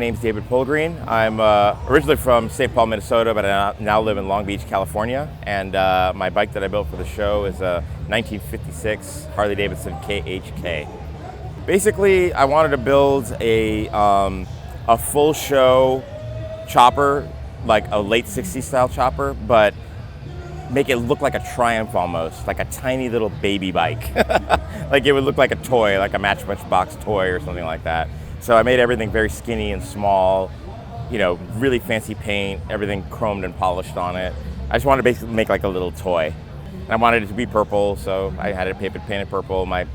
name's David Polgreen. I'm originally from St. Paul, Minnesota, but I now live in Long Beach, California. And my bike that I built for the show is a 1956 Harley-Davidson KHK. Basically, I wanted to build a full show chopper, like a late 60s style chopper, but make it look like a Triumph almost, like a tiny little baby bike. Like it would look like a toy, like a Matchbox toy or something like that. So I made everything very skinny and small, you know, really fancy paint, everything chromed and polished on it. I just wanted to basically make like a little toy. And I wanted it to be purple, so I had it painted purple. My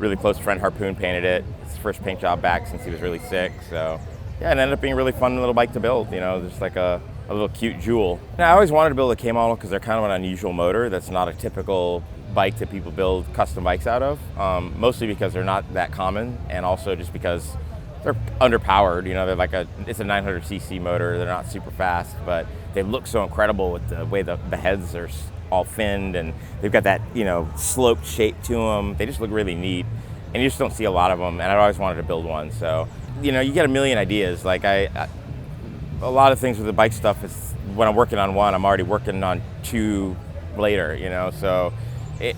really close friend Harpoon painted it. It's his first paint job back since he was really sick. So yeah, it ended up being a really fun little bike to build, you know, just like a little cute jewel. And I always wanted to build a K model because they're kind of an unusual motor that's not a typical bike that people build custom bikes out of, mostly because they're not that common, and also just because they're underpowered. You know, they're like it's a 900cc motor. They're not super fast, but they look so incredible with the way the heads are all finned, and they've got that, you know, sloped shape to them. They just look really neat, and you just don't see a lot of them, and I always wanted to build one. So, you know, you get a million ideas. Like a lot of things with the bike stuff is when I'm working on one, I'm already working on two later, you know. So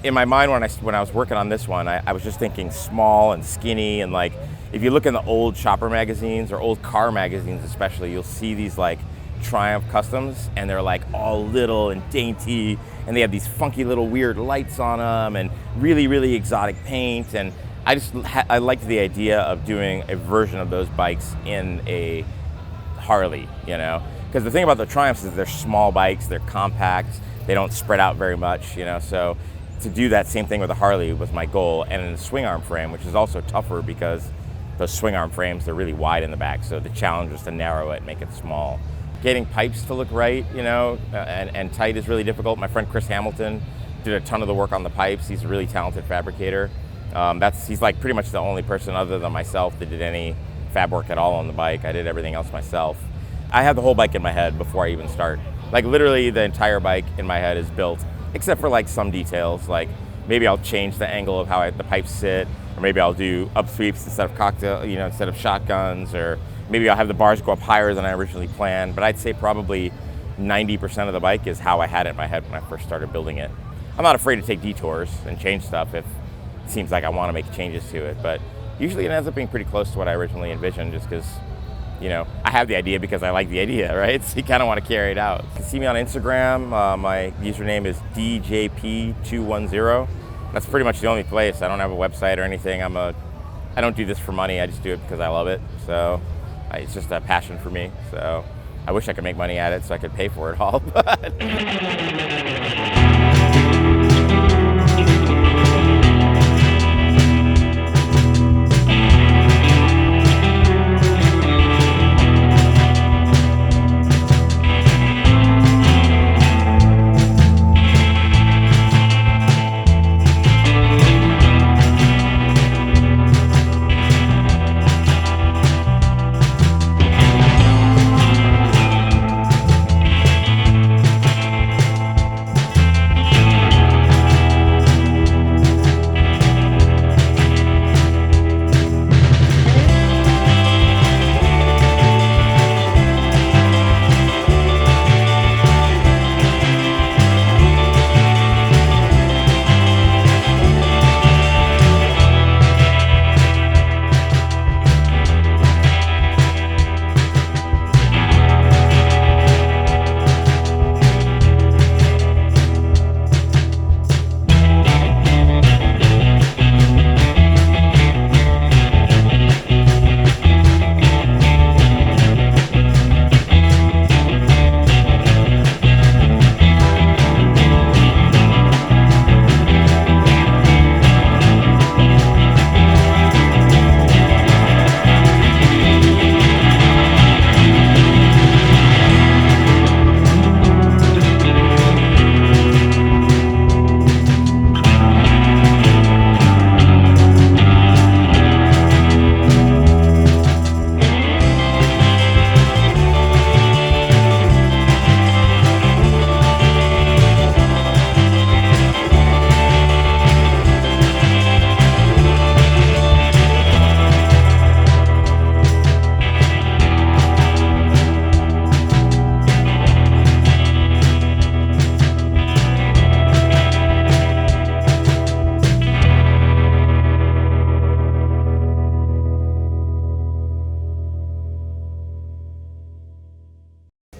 in my mind, when I was working on this one, I was just thinking small and skinny, and like if you look in the old chopper magazines or old car magazines especially, you'll see these like Triumph Customs, and they're like all little and dainty, and they have these funky little weird lights on them and really, really exotic paint. And I liked the idea of doing a version of those bikes in a Harley, you know, because the thing about the Triumphs is they're small bikes, they're compact, they don't spread out very much, you know. So to do that same thing with a Harley was my goal, and in a swing arm frame, which is also tougher because those swing arm frames, they're really wide in the back, so the challenge was to narrow it, make it small. Getting pipes to look right, you know, and tight is really difficult. My friend Chris Hamilton did a ton of the work on the pipes. He's a really talented fabricator. He's like pretty much the only person other than myself that did any fab work at all on the bike. I did everything else myself. I have the whole bike in my head before I even start. Like literally the entire bike in my head is built, except for like some details. Like maybe I'll change the angle of how the pipes sit, or maybe I'll do up sweeps instead of cocktail, you know, instead of shotguns, or maybe I'll have the bars go up higher than I originally planned. But I'd say probably 90% of the bike is how I had it in my head when I first started building it. I'm not afraid to take detours and change stuff if it seems like I want to make changes to it, but usually it ends up being pretty close to what I originally envisioned, just because, you know, I have the idea because I like the idea, right? So you kind of want to carry it out. You can see me on Instagram. My username is DJP210. That's pretty much the only place. I don't have a website or anything. I don't do this for money. I just do it because I love it. So it's just a passion for me. So I wish I could make money at it so I could pay for it all. But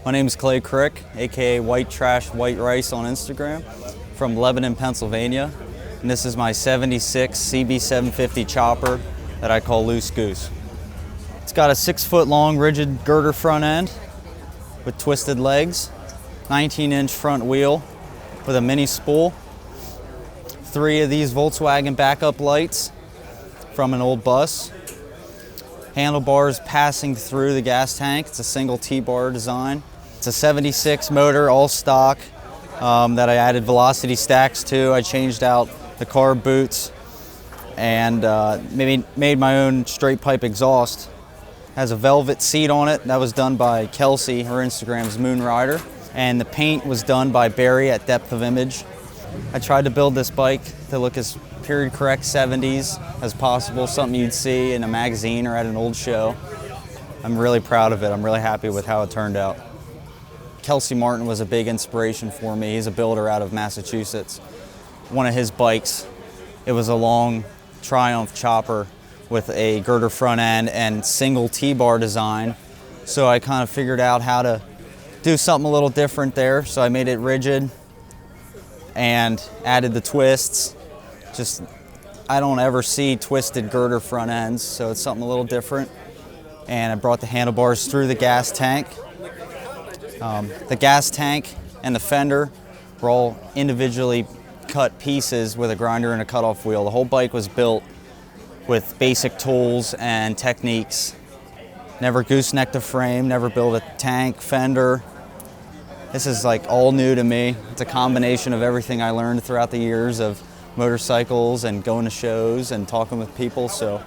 My name is Krick, aka White Trash White Rice on Instagram, from Lebanon, Pennsylvania. And this is my 76 CB750 chopper that I call Loose Goose. It's got a 6-foot long rigid girder front end with twisted legs, 19-inch front wheel with a mini spool, 3 of these Volkswagen backup lights from an old bus, handlebars passing through the gas tank. It's a single T-bar design. It's a 76 motor, all stock, that I added velocity stacks to. I changed out the carb boots and made my own straight pipe exhaust. Has a velvet seat on it. That was done by Kelsey. Her Instagram's Moonrider. And the paint was done by Barry at Depth of Image. I tried to build this bike to look as period correct 70s as possible, something you'd see in a magazine or at an old show. I'm really proud of it. I'm really happy with how it turned out. Kelsey Martin was a big inspiration for me. He's a builder out of Massachusetts. One of his bikes, it was a long Triumph chopper with a girder front end and single T-bar design. So I kind of figured out how to do something a little different there. So I made it rigid and added the twists. I don't ever see twisted girder front ends, so it's something a little different. And I brought the handlebars through the gas tank. The gas tank and the fender were all individually cut pieces with a grinder and a cutoff wheel. The whole bike was built with basic tools and techniques. Never goosenecked a frame, never built a tank, fender. This is like all new to me. It's a combination of everything I learned throughout the years of motorcycles and going to shows and talking with people. So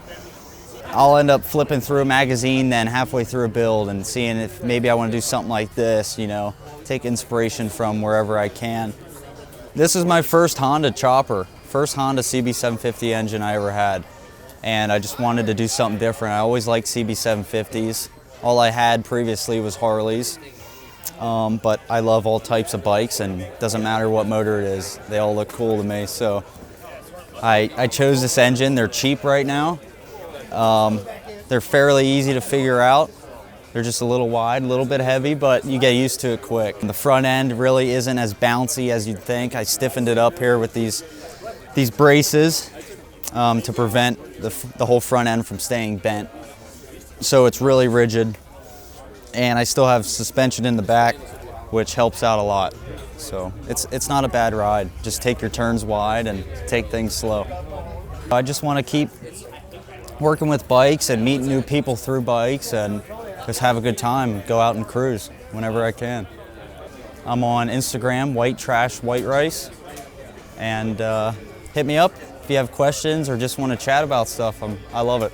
I'll end up flipping through a magazine then halfway through a build and seeing if maybe I want to do something like this, take inspiration from wherever I can. This is my first Honda chopper, first Honda CB750 engine I ever had. And I just wanted to do something different. I always liked CB750s. All I had previously was Harleys. But I love all types of bikes, and it doesn't matter what motor it is. They all look cool to me. So I chose this engine. They're cheap right now. They're fairly easy to figure out. They're just a little wide, a little bit heavy, but you get used to it quick. And the front end really isn't as bouncy as you'd think. I stiffened it up here with these braces to prevent the whole front end from staying bent. So it's really rigid. And I still have suspension in the back, which helps out a lot. So it's not a bad ride. Just take your turns wide and take things slow. I just want to keep working with bikes and meeting new people through bikes and just have a good time, go out and cruise whenever I can. I'm on Instagram, White Trash White Rice, and hit me up if you have questions or just want to chat about stuff. I love it.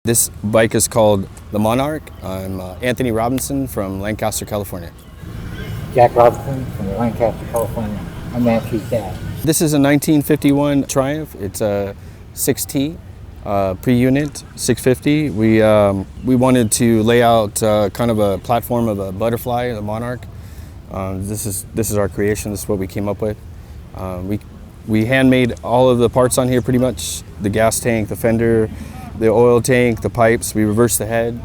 This bike is called the Monarch. I'm Anthony Robinson from Lancaster, California. Jack Robinson from Lancaster, California. I'm Nancy's dad. This is a 1951 Triumph. It's a 6T pre-unit 650. We wanted to lay out kind of a platform of a butterfly, the Monarch. This is our creation. This is what we came up with. We handmade all of the parts on here pretty much. The gas tank, the fender, the oil tank, the pipes. We reversed the head,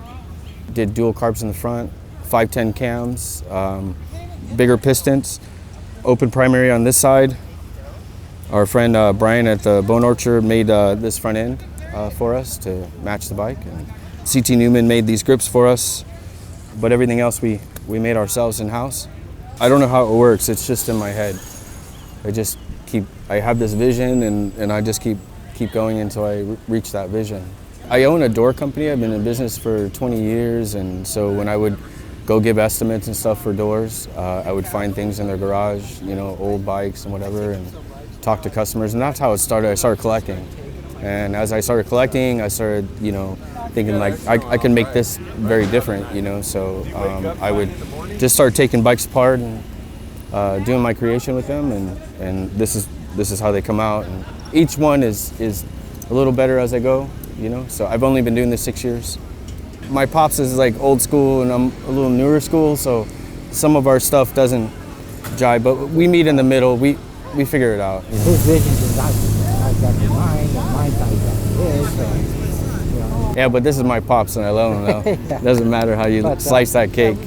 did dual carbs in the front, 510 cams, bigger pistons, open primary on this side. Our friend Brian at the Bone Orchard made this front end for us to match the bike. And CT Newman made these grips for us, but everything else we made ourselves in-house. I don't know how it works, it's just in my head. I have this vision and I just keep going until I reach that vision. I own a door company. I've been in business for 20 years, and so when I would go give estimates and stuff for doors, I would find things in their garage, old bikes and whatever, and talk to customers, and that's how it started. I started collecting, and as I started collecting, I started, thinking like I can make this very different, So I would just start taking bikes apart and doing my creation with them, and this is how they come out. And each one is a little better as I go, So I've only been doing this 6 years. My pops is like old school, and I'm a little newer school, so some of our stuff doesn't jive, but we meet in the middle. We figure it out. His vision is not exactly mine, and mine's not exactly his. Yeah, but this is my pops, and I love him though. Yeah. Doesn't matter how you slice that cake.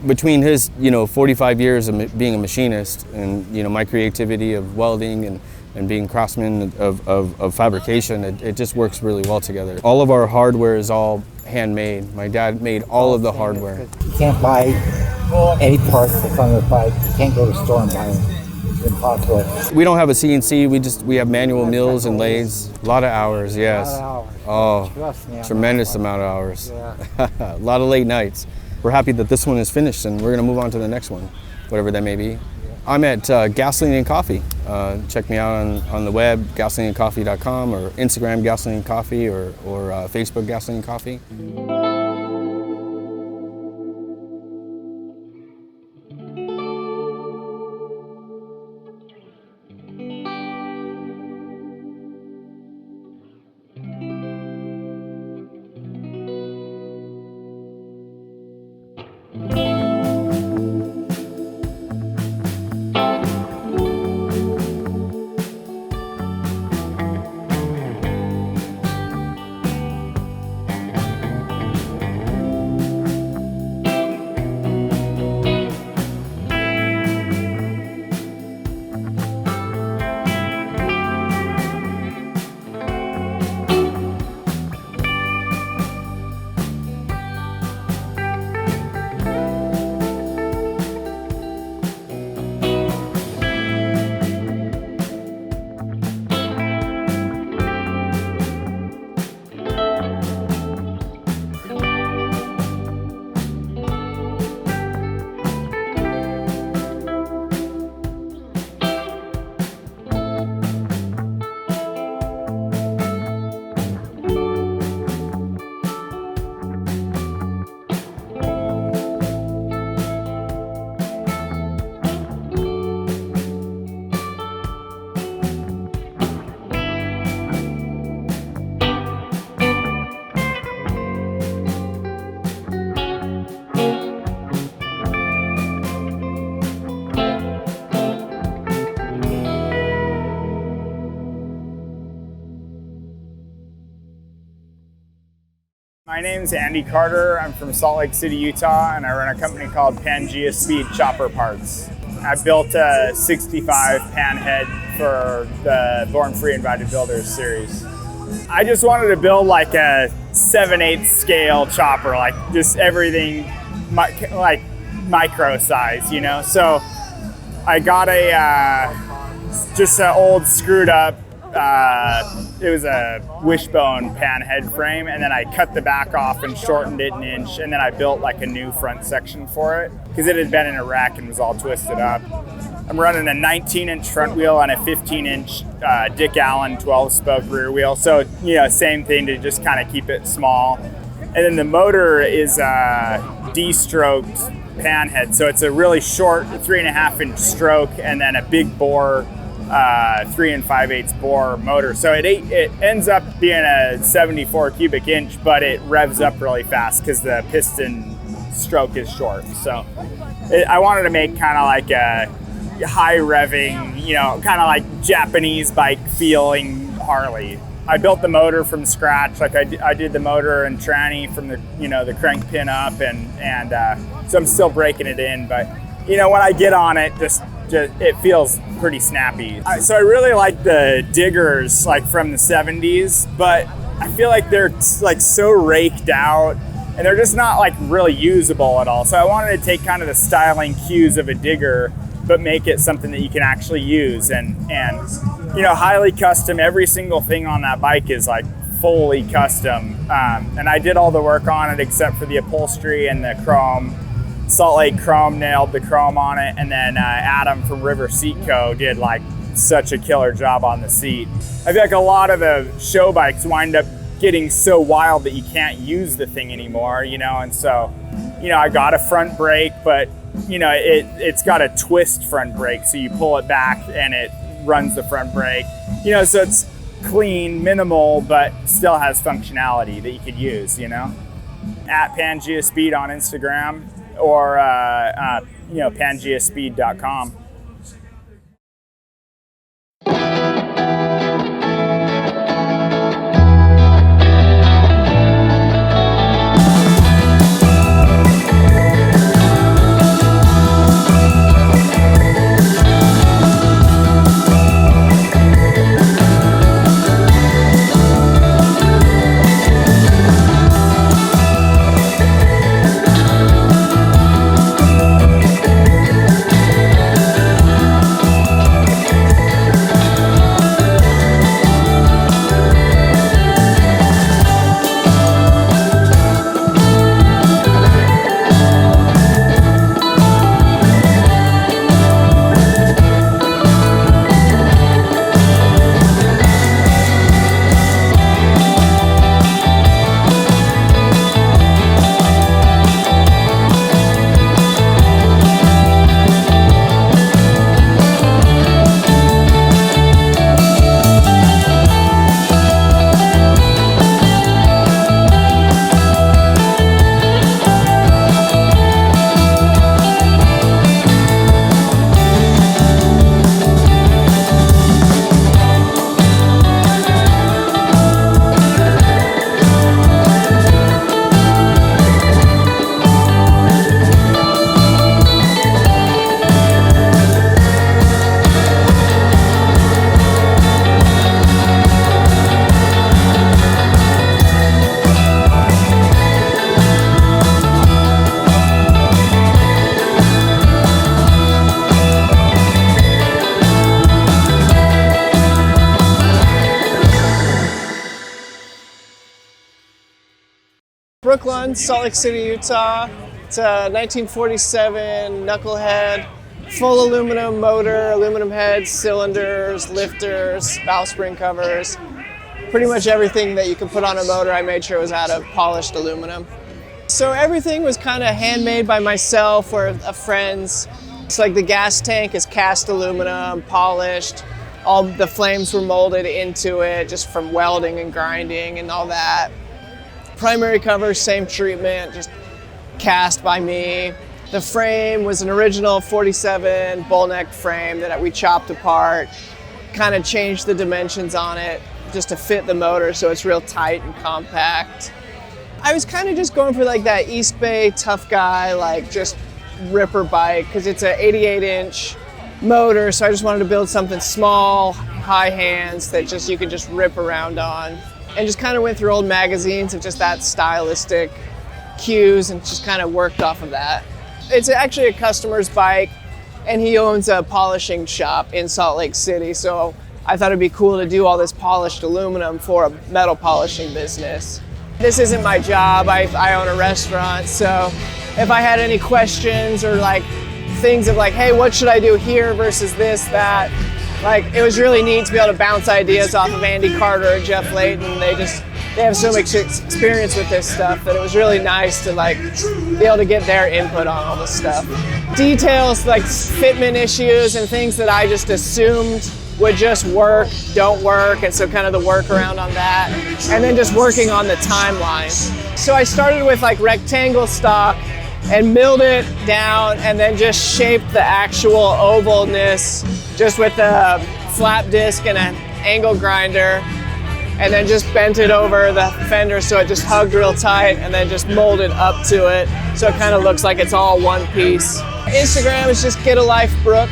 Between his, 45 years of being a machinist, and my creativity of welding and being craftsman of fabrication, it just works really well together. All of our hardware is all handmade. My dad made all of the hardware. You can't buy any parts that's on the bike. You can't go to the store and buy them. It's impossible. We don't have a CNC. We have manual mills and lathes. A lot of hours, yes. A lot of hours. Oh, Trust me, tremendous amount of hours. Yeah. A lot of late nights. We're happy that this one is finished, and we're going to move on to the next one, whatever that may be. I'm at Gasoline and Coffee. Check me out on the web, gasolineandcoffee.com, or Instagram Gasoline and Coffee, or Facebook Gasoline and Coffee. My name's Andy Carter. I'm from Salt Lake City, Utah, and I run a company called Pangea Speed Chopper Parts. I built a 65 Panhead for the Born Free Invited Builders series. I just wanted to build like a 7/8 scale chopper, like just everything like micro size, So I got just an old screwed up, it was a wishbone Panhead frame, and then I cut the back off and shortened it an inch, and then I built like a new front section for it because it had been in a wreck and was all twisted up. I'm running a 19-inch front wheel on a 15-inch Dick Allen 12-spoke rear wheel. So, same thing to just kind of keep it small. And then the motor is D-stroked Panhead. So it's a really short 3.5-inch stroke and then a big bore 3 5/8 bore motor. So it ends up being a 74 cubic inch, but it revs up really fast because the piston stroke is short. So I wanted to make kind of like a high revving, kind of like Japanese bike feeling Harley. I built the motor from scratch. Like I did the motor and tranny from the the crank pin up, and so I'm still breaking it in. But when I get on it, just it feels pretty snappy. So I really like the diggers like from the 70s, but I feel like they're like so raked out and they're just not like really usable at all. So I wanted to take kind of the styling cues of a digger, but make it something that you can actually use and highly custom. Every single thing on that bike is like fully custom. And I did all the work on it except for the upholstery and the chrome. Salt Lake Chrome nailed the chrome on it, and then Adam from River Seat Co. did like such a killer job on the seat. I feel like a lot of the show bikes wind up getting so wild that you can't use the thing anymore, and so, I got a front brake, but it's got a twist front brake, so you pull it back and it runs the front brake, so it's clean, minimal, but still has functionality that you could use, At Pangea Speed on Instagram, or pangeaspeed.com. Brook, Lund, Salt Lake City, Utah. It's a 1947 Knucklehead, full aluminum motor, aluminum heads, cylinders, lifters, valve spring covers. Pretty much everything that you can put on a motor, I made sure was out of polished aluminum. So everything was kind of handmade by myself or friends. It's like the gas tank is cast aluminum, polished. All the flames were molded into it just from welding and grinding and all that. Primary cover, same treatment, just cast by me. The frame was an original 47 bull neck frame that we chopped apart, kind of changed the dimensions on it just to fit the motor so it's real tight and compact. I was kind of just going for like that East Bay tough guy, like just ripper bike, because it's an 88-inch motor, so I just wanted to build something small, high hands that just you could just rip around on. And just kind of went through old magazines of just that stylistic cues and just kind of worked off of that. It's actually a customer's bike, and he owns a polishing shop in Salt Lake City, so I thought it'd be cool to do all this polished aluminum for a metal polishing business. This isn't my job. I own a restaurant, so if I had any questions or like things of like, hey, what should I do here versus this, that. Like, it was really neat to be able to bounce ideas off of Andy Carter and Jeff Leighton. They have so much experience with this stuff that it was really nice to like be able to get their input on all this stuff. Details like fitment issues and things that I just assumed would just work, don't work, and so kind of the workaround on that. And then just working on the timeline. So I started with like rectangle stock and milled it down and then just shaped the actual ovalness just with a flap disc and an angle grinder, and then just bent it over the fender so it just hugged real tight, and then just molded up to it so it kind of looks like it's all one piece. Instagram is just Get a Life Brook.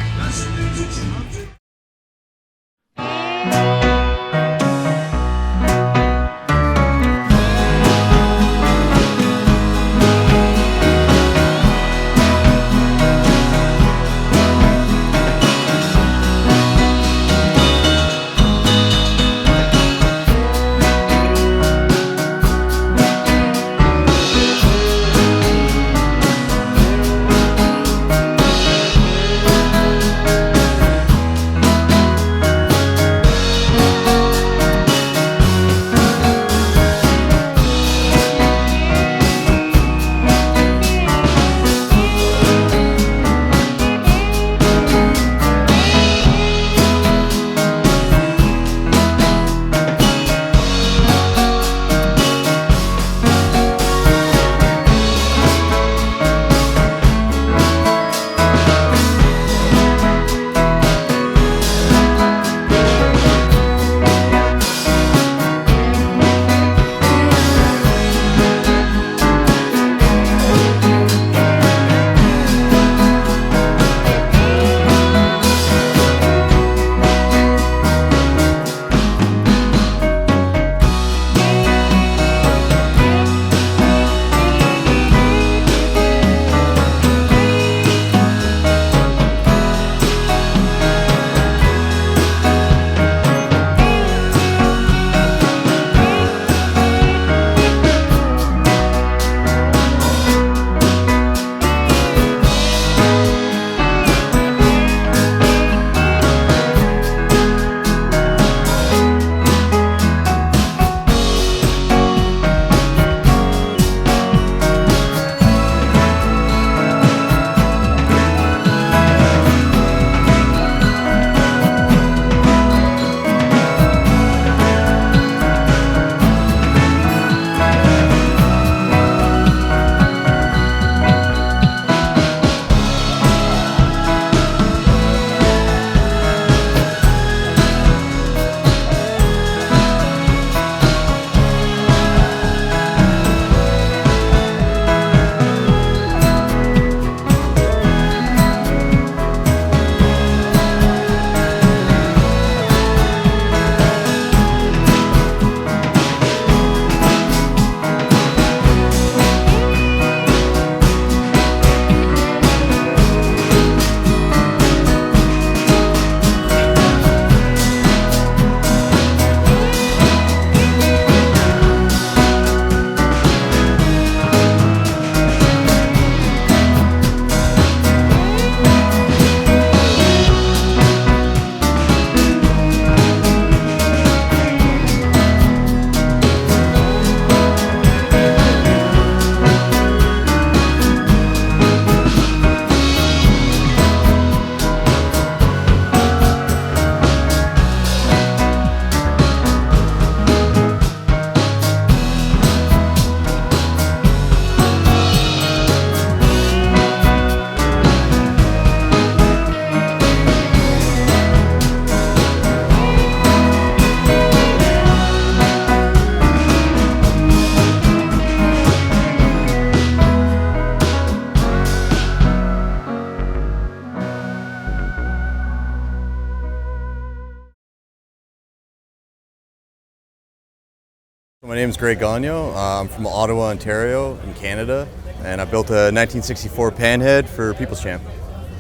My name is Gagnon. I'm from Ottawa, Ontario in Canada, and I built a 1964 Panhead for People's Champ.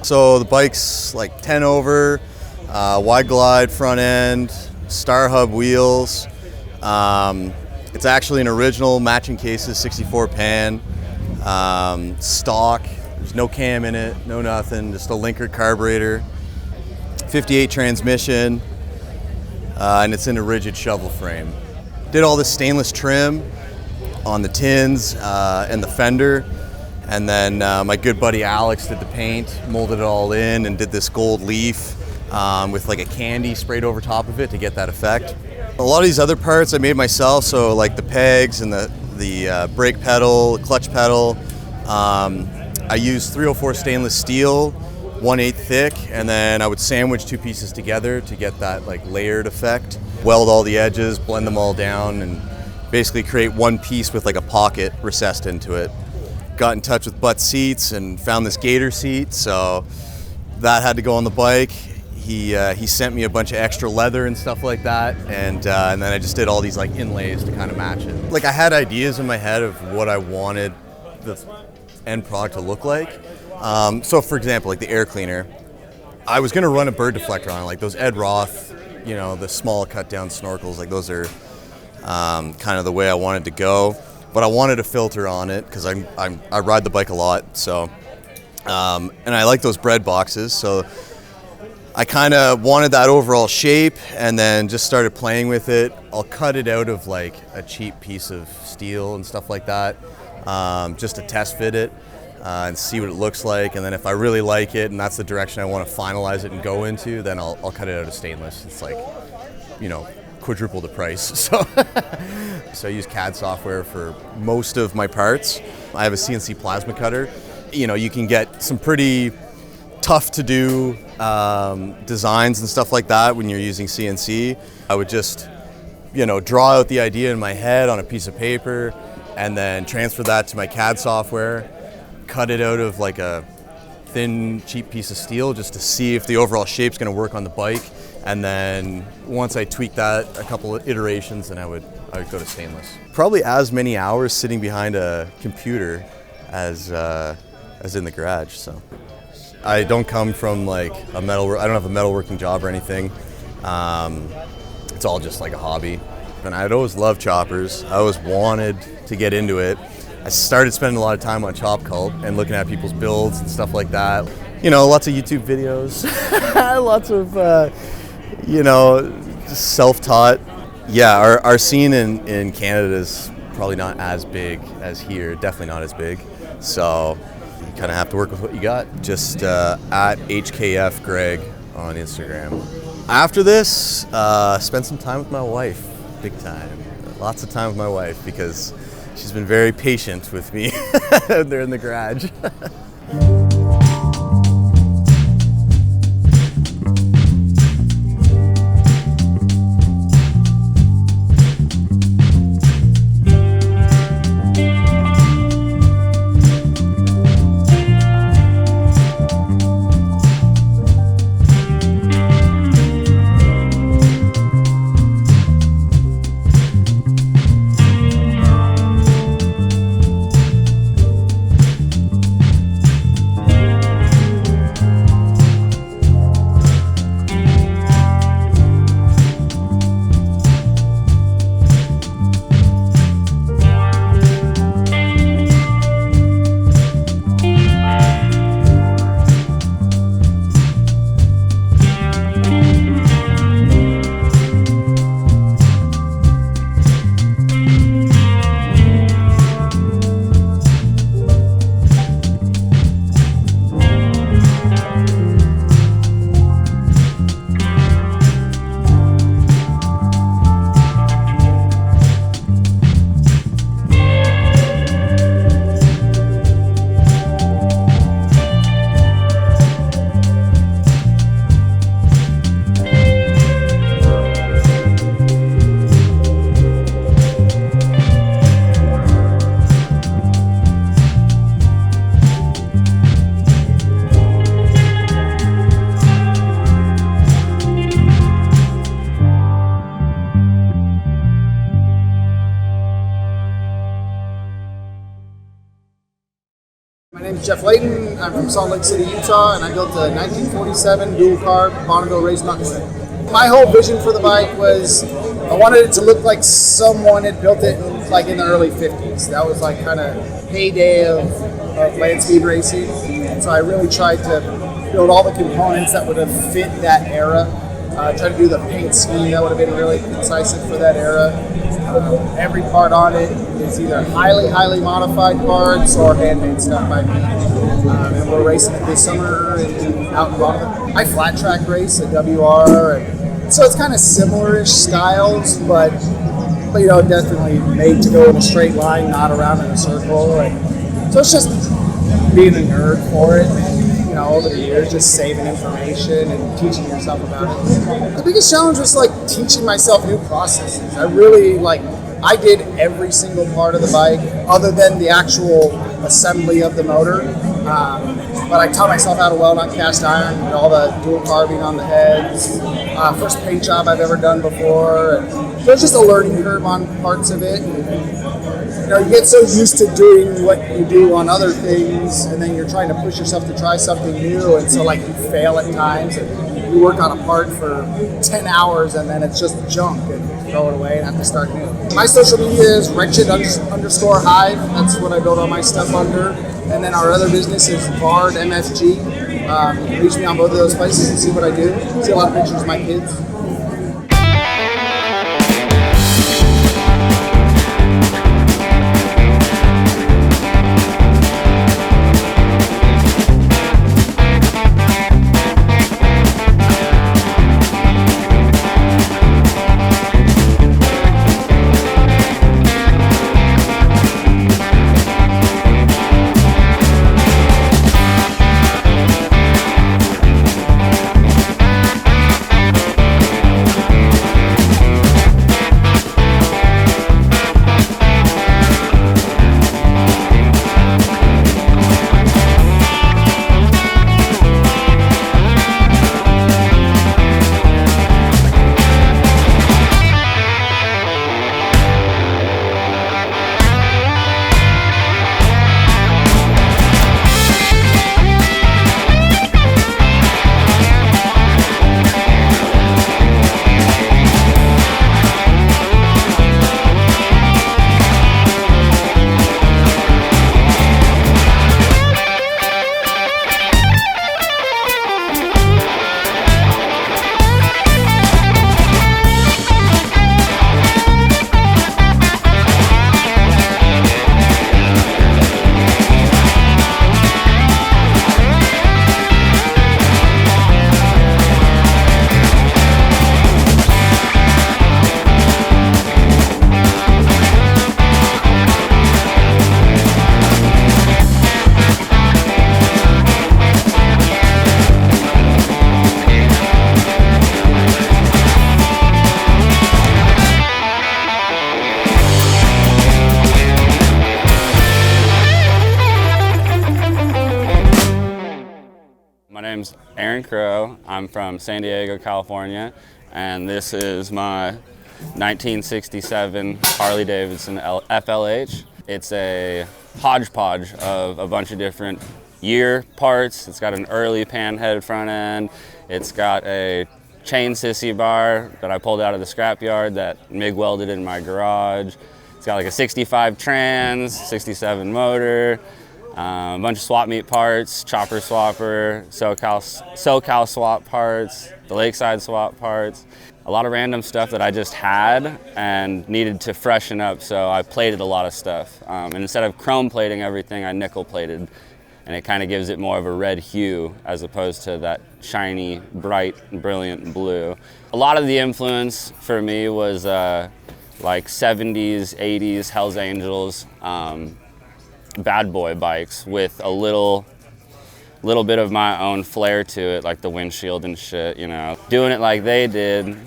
So the bike's like 10 over, wide glide front end, star hub wheels. It's actually an original matching cases 64 Pan, stock, There's no cam in it, no nothing, just a linker carburetor, 58 transmission, and it's in a rigid shovel frame. Did all this stainless trim on the tins and the fender, and then my good buddy Alex did the paint, molded it all in, and did this gold leaf with like a candy sprayed over top of it to get that effect. A lot of these other parts I made myself, so like the pegs and the brake pedal, clutch pedal. I used 304 stainless steel, 1/8 thick, and then I would sandwich two pieces together to get that like layered effect. Weld all the edges, blend them all down, and basically create one piece with like a pocket recessed into it. Got in touch with Butt Seats and found this gator seat, so that had to go on the bike. He sent me a bunch of extra leather and stuff like that, and then I just did all these like inlays to kind of match it. Like I had ideas in my head of what I wanted the end product to look like. So for example, like the air cleaner, I was gonna run a bird deflector on it, like those Ed Roth, you know, the small cut down snorkels, like those are kind of the way I wanted to go. But I wanted a filter on it because I ride the bike a lot, so and I like those bread boxes, so I kind of wanted that overall shape, and then just started playing with it. I'll cut it out of like a cheap piece of steel and stuff like that, just to test fit it and see what it looks like. And then if I really like it and that's the direction I want to finalize it and go into, then I'll cut it out of stainless. It's like, you know, quadruple the price. So I use CAD software for most of my parts. I have a CNC plasma cutter. You know, you can get some pretty tough to do designs and stuff like that when you're using CNC. I would just, you know, draw out the idea in my head on a piece of paper and then transfer that to my CAD software, cut it out of like a thin, cheap piece of steel just to see if the overall shape's gonna work on the bike. And then once I tweak that a couple of iterations, then I would go to stainless. Probably as many hours sitting behind a computer as in the garage. So I don't come from like I don't have a metalworking job or anything. It's all just like a hobby. And I'd always loved choppers. I always wanted to get into it. I started spending a lot of time on ChopCult and looking at people's builds and stuff like that. You know, lots of YouTube videos, lots of, you know, just self-taught. Yeah, our scene in Canada is probably not as big as here, definitely not as big. So you kind of have to work with what you got. Just at HKF Greg on Instagram. After this, spend some time with my wife, big time. Lots of time with my wife because she's been very patient with me there in the garage. My name is Jeff Leighton. I'm from Salt Lake City, Utah, and I built a 1947 dual carb Bonneville raised Knucklehead. My whole vision for the bike was I wanted it to look like someone had built it in like in the early 50s. That was like kind of heyday of land speed racing. And so I really tried to build all the components that would have fit that era. Try to do the paint scheme that would have been really incisive for that era. Every part on it is either highly modified parts or handmade stuff by me. And we're racing it this summer out in Bonneville. I flat track race at WR, and so it's kind of similar-ish styles, but you know, definitely made to go in a straight line, not around in a circle. And so it's just being a nerd for it, and you know, over the years, just saving information and teaching yourself about it. The biggest challenge was like teaching myself new processes. I did every single part of the bike other than the actual assembly of the motor. But I taught myself how to weld on cast iron and all the dual carbing on the heads. First paint job I've ever done before. And so it's just a learning curve on parts of it. You know, you get so used to doing what you do on other things, and then you're trying to push yourself to try something new, and so like you fail at times, and you work on a part for 10 hours, and then it's just junk, and you throw it away and have to start new. My social media is wretched_hive. That's what I build all my stuff under. And then our other business is Vard MFG. You can reach me on both of those places and see what I do. See a lot of pictures of my kids. I'm from San Diego, California, and this is my 1967 Harley Davidson FLH. It's a hodgepodge of a bunch of different year parts. It's got an early Panhead front end. It's got a chain sissy bar that I pulled out of the scrapyard that MIG welded in my garage. It's got like a 65 trans, 67 motor, a bunch of swap meet parts, chopper swapper, SoCal swap parts, the Lakeside swap parts. A lot of random stuff that I just had and needed to freshen up, so I plated a lot of stuff. And instead of chrome plating everything, I nickel plated, and it kind of gives it more of a red hue as opposed to that shiny, bright, brilliant blue. A lot of the influence for me was like 70s, 80s Hells Angels, bad boy bikes with a little bit of my own flair to it, like the windshield and shit, you know. Doing it like they did,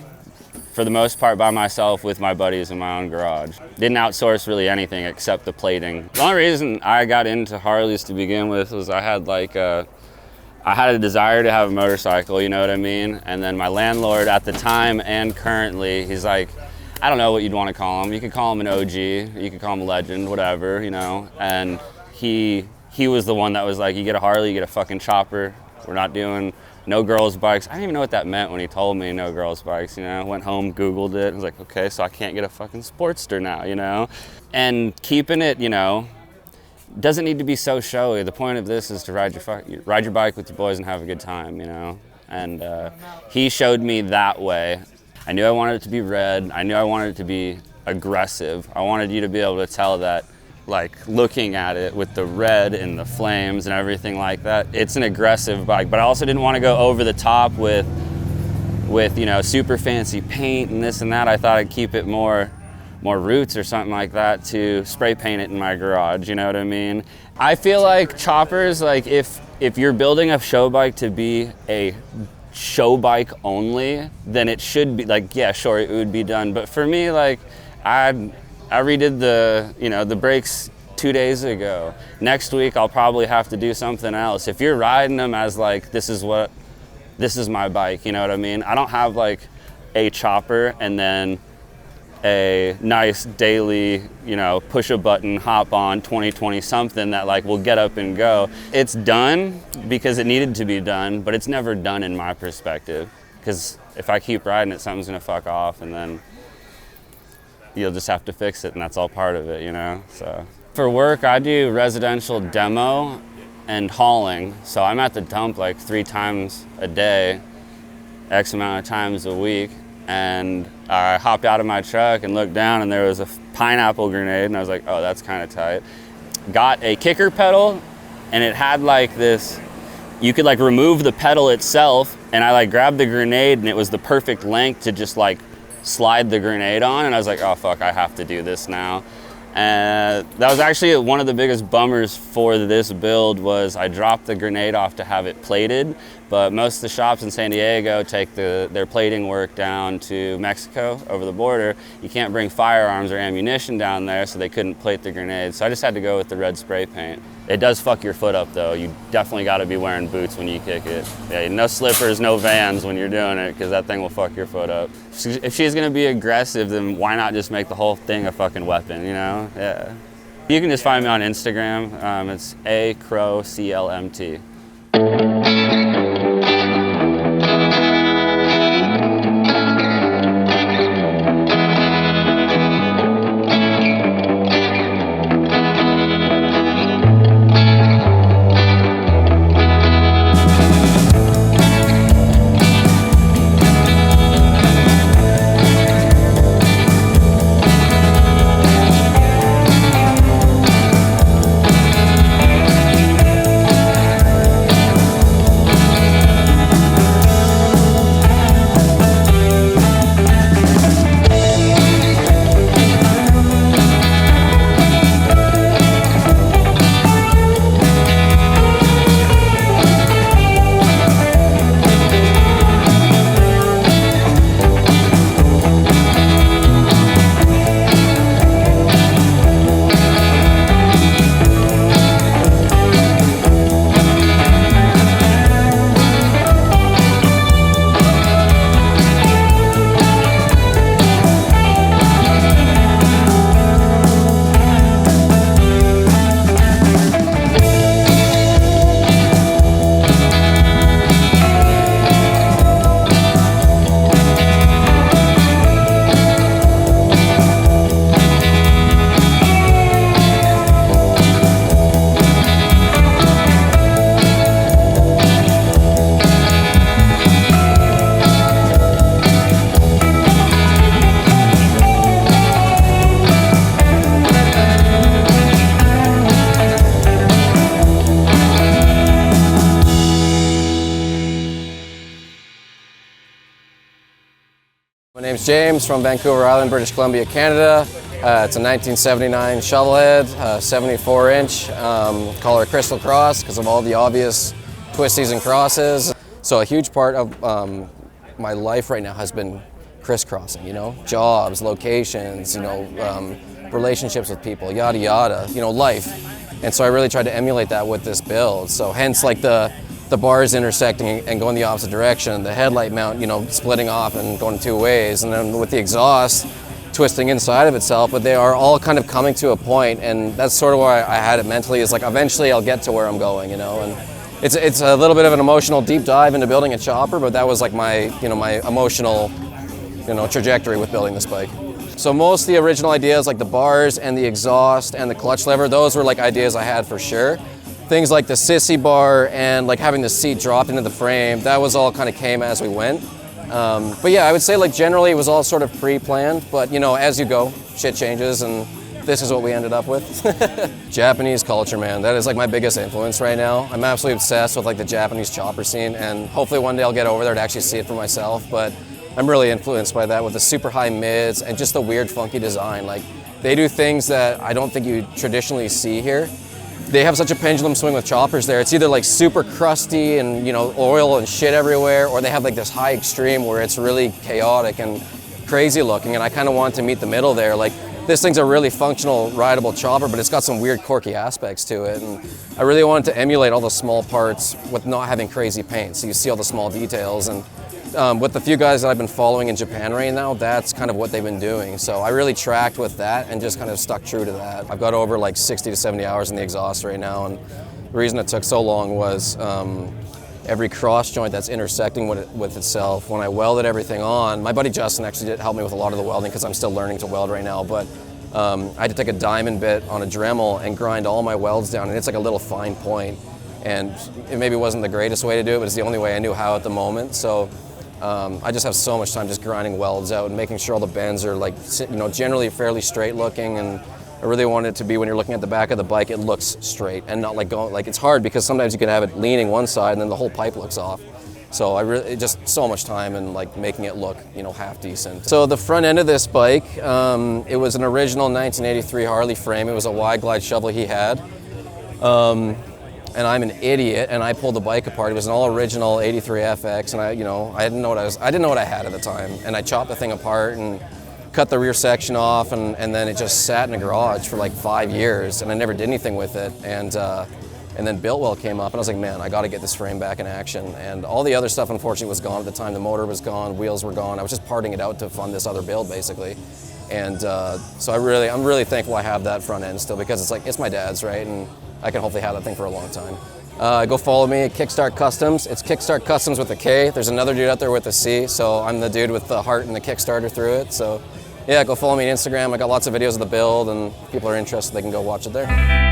for the most part by myself with my buddies in my own garage. Didn't outsource really anything except the plating. The only reason I got into Harleys to begin with was I had a desire to have a motorcycle, you know what I mean? And then my landlord at the time and currently, he's like, I don't know what you'd want to call him. You could call him an OG, you could call him a legend, whatever, you know. And he was the one that was like, you get a Harley, you get a fucking chopper. We're not doing no girls bikes. I didn't even know what that meant when he told me no girls bikes, you know. Went home, Googled it, I was like, okay, so I can't get a fucking Sportster now, you know. And keeping it, you know, doesn't need to be so showy. The point of this is to ride your bike with your boys and have a good time, you know. And he showed me that way. I knew I wanted it to be red. I knew I wanted it to be aggressive. I wanted you to be able to tell that, like, looking at it with the red and the flames and everything like that, it's an aggressive bike. But I also didn't want to go over the top with you know, super fancy paint and this and that. I thought I'd keep it more roots or something like that, to spray paint it in my garage, you know what I mean? I feel like choppers, like if you're building a show bike to be a show bike only, then it should be like, yeah, sure, it would be done. But for me, like, I redid the brakes 2 days ago. Next week, I'll probably have to do something else. If you're riding them as like, this is my bike, you know what I mean? I don't have like a chopper and then a nice daily, you know, push a button, hop on 2020 something that like will get up and go. It's done because it needed to be done, but it's never done in my perspective. Because if I keep riding it, something's gonna fuck off, and then you'll just have to fix it, and that's all part of it, you know? So for work, I do residential demo and hauling. So I'm at the dump like 3 times a day, X amount of times a week. And I hopped out of my truck and looked down, and there was a pineapple grenade, and I was like, oh, that's kind of tight. Got a kicker pedal, and it had like this, you could like remove the pedal itself, and I like grabbed the grenade, and it was the perfect length to just like slide the grenade on, and I was like, oh fuck, I have to do this now. And that was actually one of the biggest bummers for this build, was I dropped the grenade off to have it plated, but most of the shops in San Diego take their plating work down to Mexico over the border. You can't bring firearms or ammunition down there, so they couldn't plate the grenades. So I just had to go with the red spray paint. It does fuck your foot up though. You definitely gotta be wearing boots when you kick it. Yeah, no slippers, no Vans when you're doing it, because that thing will fuck your foot up. If she's gonna be aggressive, then why not just make the whole thing a fucking weapon, you know? Yeah. You can just find me on Instagram. It's acrowclmt. My name's James from Vancouver Island, British Columbia, Canada. It's a 1979 Shovelhead, 74-inch. Call her Crystal Cross because of all the obvious twisties and crosses. So a huge part of my life right now has been crisscrossing, you know, jobs, locations, you know, relationships with people, yada yada, you know, life. And so I really tried to emulate that with this build. So hence like the bars intersecting and going the opposite direction, the headlight mount, you know, splitting off and going 2 ways, and then with the exhaust twisting inside of itself, but they are all kind of coming to a point, and that's sort of where I had it mentally, is like eventually I'll get to where I'm going, you know, and it's a little bit of an emotional deep dive into building a chopper, but that was like my emotional trajectory with building this bike. So most of the original ideas, like the bars and the exhaust and the clutch lever, those were like ideas I had for sure. Things like the sissy bar and like having the seat dropped into the frame, that was all kind of came as we went. But yeah, I would say like generally it was all sort of pre-planned, but as you go, shit changes, and this is what we ended up with. Japanese culture, man, that is like my biggest influence right now. I'm absolutely obsessed with like the Japanese chopper scene, and hopefully one day I'll get over there to actually see it for myself, but I'm really influenced by that with the super high mids and just the weird funky design. Like they do things that I don't think you traditionally see here. They have such a pendulum swing with choppers there. It's either like super crusty and oil and shit everywhere, or they have like this high extreme where it's really chaotic and crazy looking, and I kind of want to meet the middle there. Like this thing's a really functional, rideable chopper, but it's got some weird quirky aspects to it, and I really wanted to emulate all the small parts with not having crazy paint, so you see all the small details. And with the few guys that I've been following in Japan right now, that's kind of what they've been doing. So I really tracked with that and just kind of stuck true to that. I've got over like 60 to 70 hours in the exhaust right now, and the reason it took so long was every cross joint that's intersecting with itself. When I welded everything on, my buddy Justin actually did help me with a lot of the welding because I'm still learning to weld right now, but I had to take a diamond bit on a Dremel and grind all my welds down, and it's like a little fine point. And it maybe wasn't the greatest way to do it, but it's the only way I knew how at the moment. So I just have so much time just grinding welds out and making sure all the bends are like, generally fairly straight looking, and I really want it to be when you're looking at the back of the bike, it looks straight and not like going, like it's hard because sometimes you can have it leaning one side and then the whole pipe looks off. So just so much time and like making it look, half decent. So the front end of this bike, it was an original 1983 Harley frame. It was a wide glide shovel he had. And I'm an idiot, and I pulled the bike apart. It was an all original 83 FX, and I didn't know what I had at the time. And I chopped the thing apart and cut the rear section off, and then it just sat in a garage for like 5 years, and I never did anything with it. And then Biltwell came up, and I was like, man, I got to get this frame back in action. And all the other stuff, unfortunately, was gone at the time. The motor was gone, wheels were gone. I was just parting it out to fund this other build, basically. And so I'm really thankful I have that front end still, because it's my dad's, right? And I can hopefully have that thing for a long time. Go follow me at Kickstart Customs. It's Kickstart Customs with a K. There's another dude out there with a C, so I'm the dude with the heart and the Kickstarter through it. So yeah, go follow me on Instagram. I got lots of videos of the build, and if people are interested, they can go watch it there.